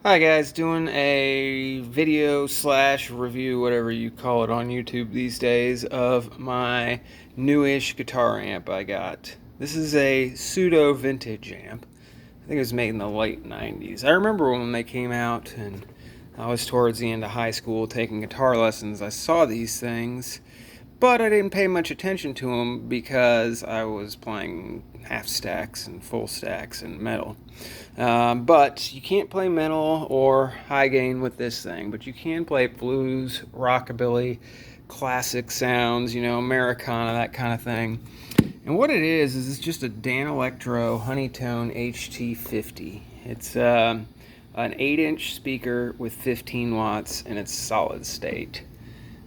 Hi guys, doing a video slash review, whatever you call it on YouTube these days, of my newish guitar amp I got. This is a pseudo vintage amp. I think it was made in the late 90s. I remember when they came out and I was towards the end of high school taking guitar lessons. I saw these things, but I didn't pay much attention to them because I was playing half stacks and full stacks and metal. But you can't play metal or high gain with this thing, but you can play blues, rockabilly, classic sounds, Americana, that kind of thing. And what it is it's just a Danelectro Honeytone Ht-50. It's an 8-inch speaker with 15 watts, and it's solid state.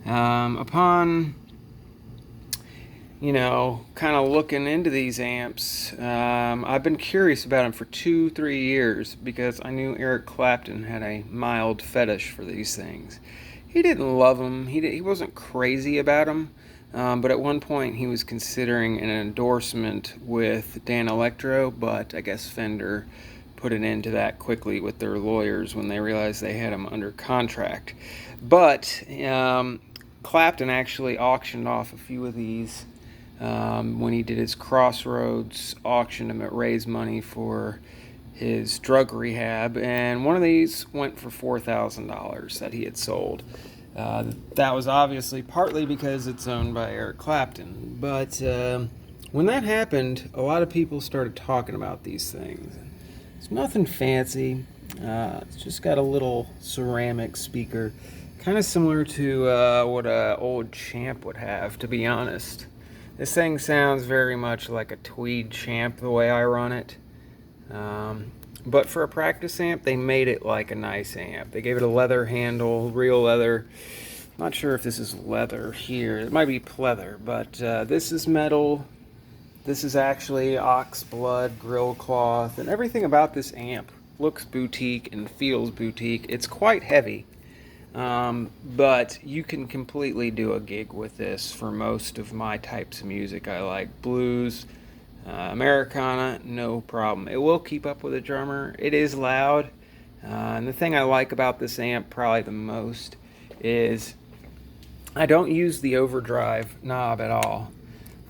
Upon kind of looking into these amps, I've been curious about them for 2-3 years because I knew Eric Clapton had a mild fetish for these things. He didn't love them. He wasn't crazy about them, but at one point he was considering an endorsement with Danelectro, but I guess Fender put an end to that quickly with their lawyers when they realized they had him under contract. But Clapton actually auctioned off a few of these when he did his Crossroads auction to raise money for his drug rehab, and one of these went for $4,000 that he had sold. That was obviously partly because it's owned by Eric Clapton, but when that happened, a lot of people started talking about these things. It's nothing fancy. It's just got a little ceramic speaker, kind of similar to what an old Champ would have, to be honest. This thing sounds very much like a Tweed Champ the way I run it. But for a practice amp, they made it like a nice amp. They gave it a leather handle, real leather. Not sure if this is leather here. It might be pleather, but this is metal. This is actually ox blood grill cloth, and everything about this amp looks boutique and feels boutique. It's quite heavy. But you can completely do a gig with this for most of my types of music. I like blues, Americana, no problem. It will keep up with a drummer. It is loud. And the thing I like about this amp probably the most is I don't use the overdrive knob at all.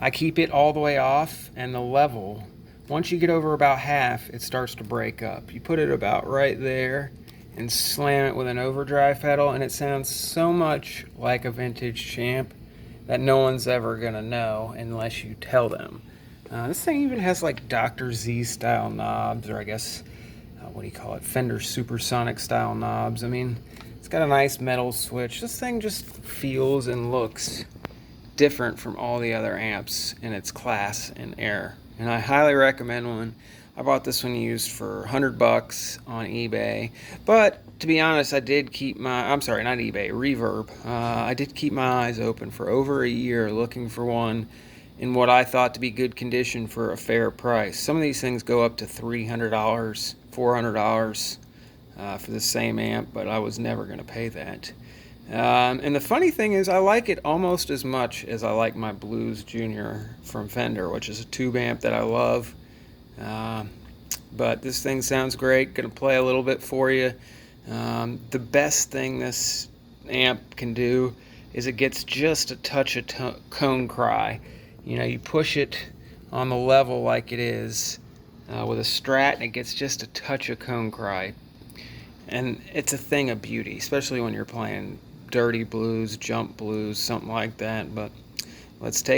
I keep it all the way off, and the level, once you get over about half, it starts to break up. You put it about right there and slam it with an overdrive pedal, and it sounds so much like a vintage Champ that no one's ever gonna know unless you tell them. This thing even has like Dr. Z style knobs, or I guess what do you call it, Fender Supersonic style knobs. I mean, it's got a nice metal switch. This thing just feels and looks different from all the other amps in its class and air, and I highly recommend one. I bought this one used for $100 on eBay, but to be honest, I did keep not eBay, Reverb. I did keep my eyes open for over a year looking for one in what I thought to be good condition for a fair price. Some of these things go up to $300, $400 for the same amp, but I was never going to pay that. And the funny thing is, I like it almost as much as I like my Blues Junior from Fender, which is a tube amp that I love. But this thing sounds great. Gonna play a little bit for you. The best thing this amp can do is it gets just a touch of cone cry. You push it on the level like it is with a Strat, and it gets just a touch of cone cry. And it's a thing of beauty, especially when you're playing dirty blues, jump blues, something like that. But let's take